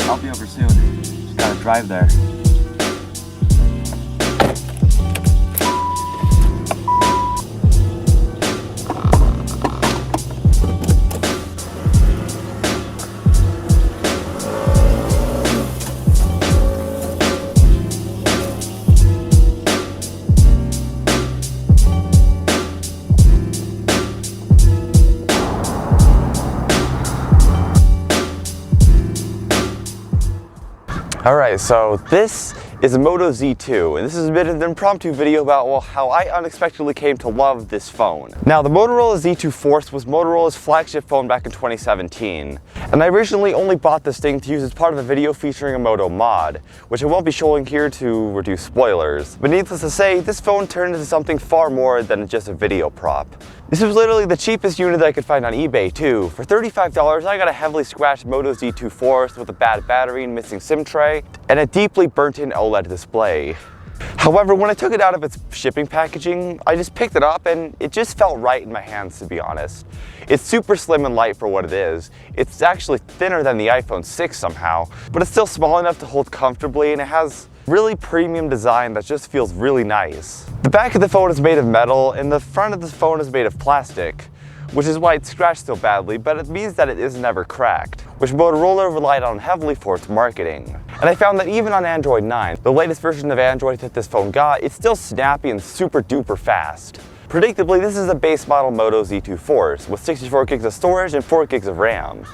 I'll be over soon. Just gotta drive there. Alright, so this is a Moto Z2, and this is a bit of an impromptu video about how I unexpectedly came to love this phone. Now, the Motorola Z2 Force was Motorola's flagship phone back in 2017, and I originally only bought this thing to use as part of a video featuring a Moto mod, which I won't be showing here to reduce spoilers. But needless to say, this phone turned into something far more than just a video prop. This was literally the cheapest unit that I could find on eBay too. For $35, I got a heavily scratched Moto Z2 Force with a bad battery and missing SIM tray, and a deeply burnt-in OLED display. However, when I took it out of its shipping packaging, I just picked it up and it just felt right in my hands, to be honest. It's super slim and light for what it is. It's actually thinner than the iPhone 6 somehow, but it's still small enough to hold comfortably, and it has really premium design that just feels really nice. The back of the phone is made of metal and the front of the phone is made of plastic, which is why it's scratched so badly, but it means that it is never cracked, which Motorola relied on heavily for its marketing. And I found that even on Android 9, the latest version of Android that this phone got, it's still snappy and super duper fast. Predictably, this is a base model Moto Z2 Force with 64 gigs of storage and 4 gigs of RAM.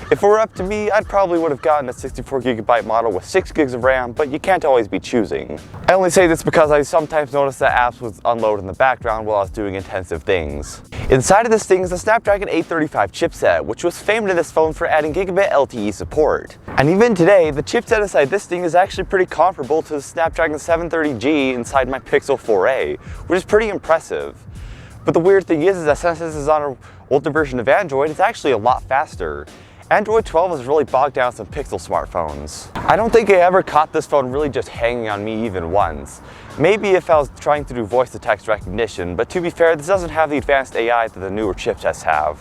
If it were up to me, I probably would have gotten a 64GB model with 6 gigs of RAM, but you can't always be choosing. I only say this because I sometimes notice that apps would unload in the background while I was doing intensive things. Inside of this thing is the Snapdragon 835 chipset, which was famed in this phone for adding gigabit LTE support. And even today, the chipset inside this thing is actually pretty comparable to the Snapdragon 730G inside my Pixel 4a, which is pretty impressive. But the weird thing is that since this is on an older version of Android, it's actually a lot faster. Android 12 has really bogged down some Pixel smartphones. I don't think I ever caught this phone really just hanging on me even once. Maybe if I was trying to do voice-to-text recognition, but to be fair, this doesn't have the advanced AI that the newer chipsets have.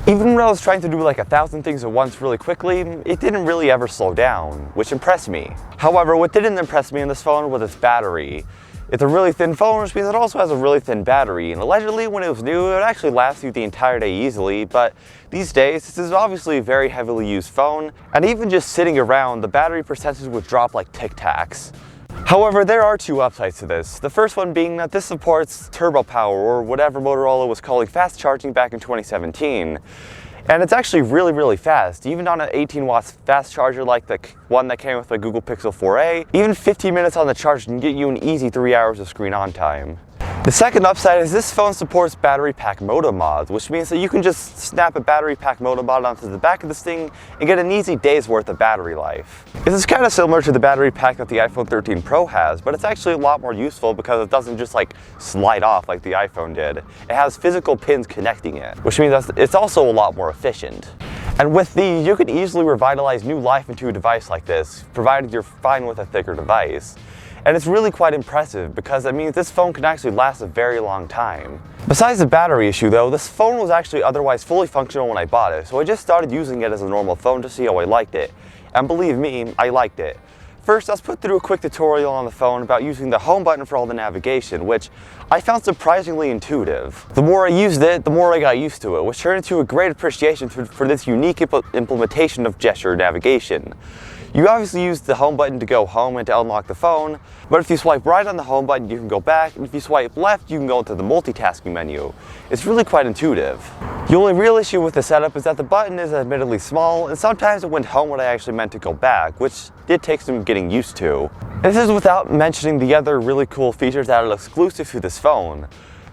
Even when I was trying to do like 1,000 things at once really quickly, it didn't really ever slow down, which impressed me. However, what didn't impress me in this phone was its battery. It's a really thin phone, which means it also has a really thin battery, and allegedly when it was new, it would actually last you the entire day easily, but these days, this is obviously a very heavily used phone, and even just sitting around, the battery percentage would drop like Tic Tacs. However, there are two upsides to this. The first one being that this supports turbo power, or whatever Motorola was calling fast charging back in 2017. And it's actually really fast. Even on an 18 watts fast charger like the one that came with the Google Pixel 4a, even 15 minutes on the charge can get you an easy 3 hours of screen on time. The second upside is this phone supports battery pack Moto mods, which means that you can just snap a battery pack Moto mod onto the back of this thing and get an easy day's worth of battery life. This is kind of similar to the battery pack that the iPhone 13 Pro has, but it's actually a lot more useful because it doesn't just like slide off like the iPhone did. It has physical pins connecting it, which means that it's also a lot more efficient. And with these, you can easily revitalize new life into a device like this, provided you're fine with a thicker device. And it's really quite impressive because it means this phone can actually last a very long time. Besides the battery issue though, this phone was actually otherwise fully functional when I bought it, so I just started using it as a normal phone to see how I liked it. And believe me, I liked it. First, I was put through a quick tutorial on the phone about using the home button for all the navigation, which I found surprisingly intuitive. The more I used it, the more I got used to it, which turned into a great appreciation for this unique implementation of gesture navigation. You obviously use the home button to go home and to unlock the phone, but if you swipe right on the home button, you can go back, and if you swipe left, you can go into the multitasking menu. It's really quite intuitive. The only real issue with the setup is that the button is admittedly small, and sometimes it went home when I actually meant to go back, which did take some getting used to. This is without mentioning the other really cool features that are exclusive to this phone.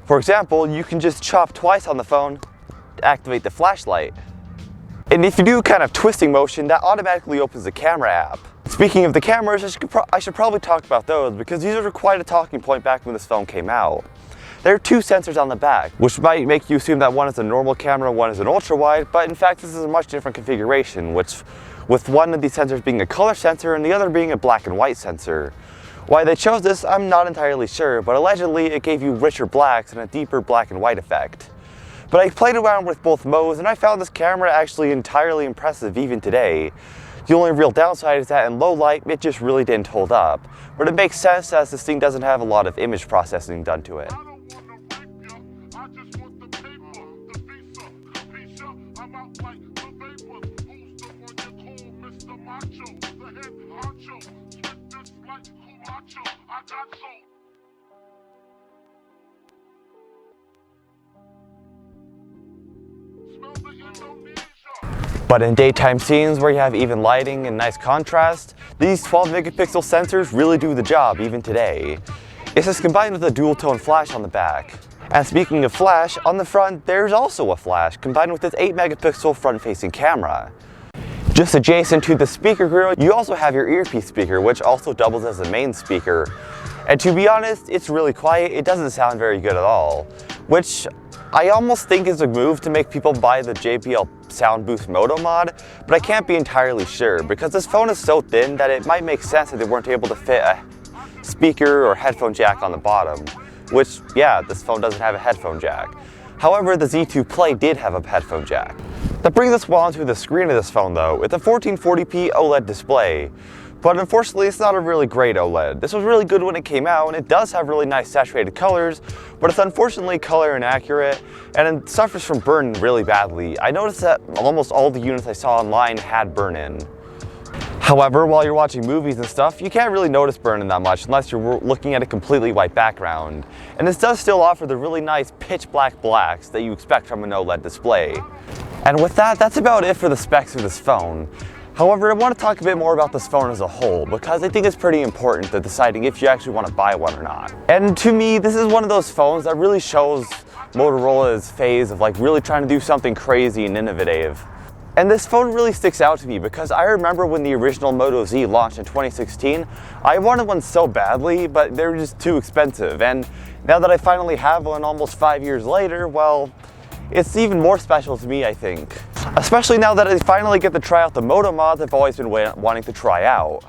For example, you can just chop twice on the phone to activate the flashlight. And if you do kind of twisting motion, that automatically opens the camera app. Speaking of the cameras, I should probably talk about those because these are quite a talking point back when this phone came out. There are two sensors on the back, which might make you assume that one is a normal camera, one is an ultra-wide, but in fact this is a much different configuration, with one of these sensors being a color sensor and the other being a black and white sensor. Why they chose this, I'm not entirely sure, but allegedly it gave you richer blacks and a deeper black and white effect. But I played around with both modes and I found this camera actually entirely impressive even today. The only real downside is that in low light, it just really didn't hold up. But it makes sense as this thing doesn't have a lot of image processing done to it. But in daytime scenes where you have even lighting and nice contrast, these 12 megapixel sensors really do the job even today. It's just combined with a dual tone flash on the back. And speaking of flash, on the front there's also a flash combined with this 8 megapixel front facing camera. Just adjacent to the speaker grill, you also have your earpiece speaker, which also doubles as the main speaker. And to be honest, it's really quiet, it doesn't sound very good at all, which I almost think is a move to make people buy the JBL Sound Boost Moto mod, but I can't be entirely sure because this phone is so thin that it might make sense that they weren't able to fit a speaker or headphone jack on the bottom, which, yeah, this phone doesn't have a headphone jack. However, the Z2 Play did have a headphone jack. That brings us well onto the screen of this phone though. It's a 1440p OLED display. But unfortunately, it's not a really great OLED. This was really good when it came out, and it does have really nice saturated colors, but it's unfortunately color inaccurate, and it suffers from burn really badly. I noticed that almost all the units I saw online had burn-in. However, while you're watching movies and stuff, you can't really notice burn-in that much unless you're looking at a completely white background. And this does still offer the really nice pitch black blacks that you expect from an OLED display. And with that, that's about it for the specs of this phone. However, I want to talk a bit more about this phone as a whole because I think it's pretty important to deciding if you actually want to buy one or not. And to me, this is one of those phones that really shows Motorola's phase of like really trying to do something crazy and innovative. And this phone really sticks out to me because I remember when the original Moto Z launched in 2016, I wanted one so badly, but they were just too expensive. And now that I finally have one almost 5 years later, well, it's even more special to me, I think. Especially now that I finally get to try out the Moto mods I've always been wanting to try out.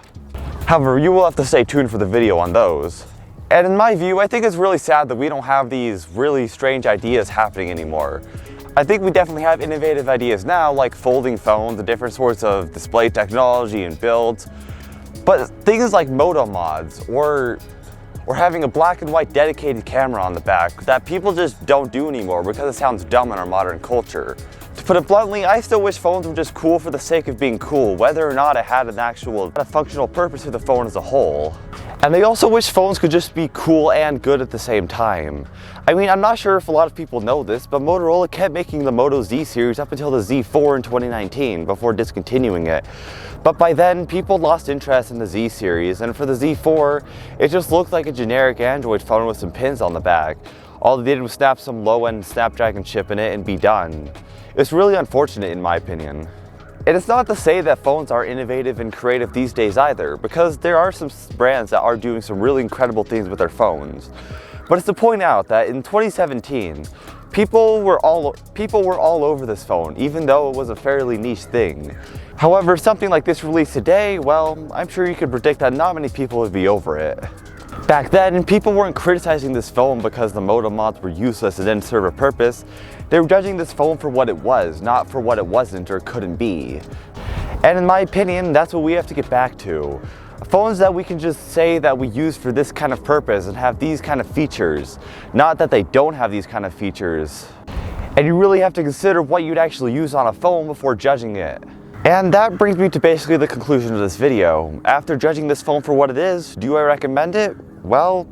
However, you will have to stay tuned for the video on those. And in my view, I think it's really sad that we don't have these really strange ideas happening anymore. I think we definitely have innovative ideas now, like folding phones and different sorts of display technology and builds. But things like Moto mods or having a black and white dedicated camera on the back that people just don't do anymore because it sounds dumb in our modern culture. To put it bluntly, I still wish phones were just cool for the sake of being cool, whether or not it had an actual functional purpose for the phone as a whole. And I also wish phones could just be cool and good at the same time. I mean, I'm not sure if a lot of people know this, but Motorola kept making the Moto Z series up until the Z4 in 2019 before discontinuing it. But by then, people lost interest in the Z series, and for the Z4, it just looked like a generic Android phone with some pins on the back. All they did was snap some low-end Snapdragon chip in it and be done. It's really unfortunate in my opinion. And it's not to say that phones are innovative and creative these days either, because there are some brands that are doing some really incredible things with their phones. But it's to point out that in 2017, people were all over this phone, even though it was a fairly niche thing. However, something like this released today, well, I'm sure you could predict that not many people would be over it. Back then, people weren't criticizing this phone because the Moto mods were useless and didn't serve a purpose. They were judging this phone for what it was, not for what it wasn't or couldn't be. And in my opinion, that's what we have to get back to. Phones that we can just say that we use for this kind of purpose and have these kind of features, not that they don't have these kind of features. And you really have to consider what you'd actually use on a phone before judging it. And that brings me to basically the conclusion of this video. After judging this phone for what it is, do I recommend it? Well,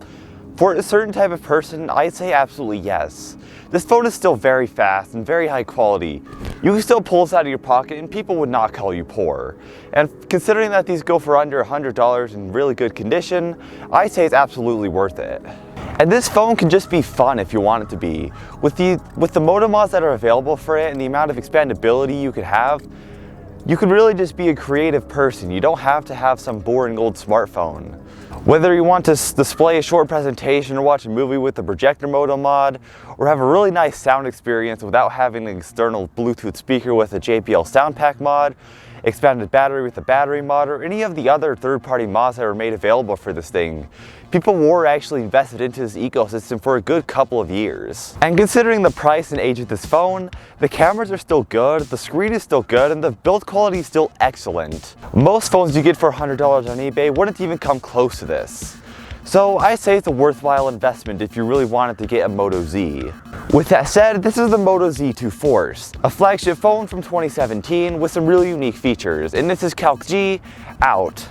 for a certain type of person, I'd say absolutely yes. This phone is still very fast and very high quality. You can still pull this out of your pocket and people would not call you poor. And considering that these go for under $100 in really good condition, I'd say it's absolutely worth it. And this phone can just be fun if you want it to be. With the Moto mods that are available for it and the amount of expandability you could have, you could really just be a creative person. You don't have to have some boring old smartphone. Whether you want to display a short presentation or watch a movie with the projector Moto mod, or have a really nice sound experience without having an external Bluetooth speaker with a JBL sound pack mod, expanded battery with the battery mod, or any of the other third-party mods that were made available for this thing. People were actually invested into this ecosystem for a good couple of years. And considering the price and age of this phone, the cameras are still good, the screen is still good, and the build quality is still excellent. Most phones you get for $100 on eBay wouldn't even come close to this. So I say it's a worthwhile investment if you really wanted to get a Moto Z. With that said, this is the Moto Z2 Force, a flagship phone from 2017 with some really unique features, and this is Calc G, out.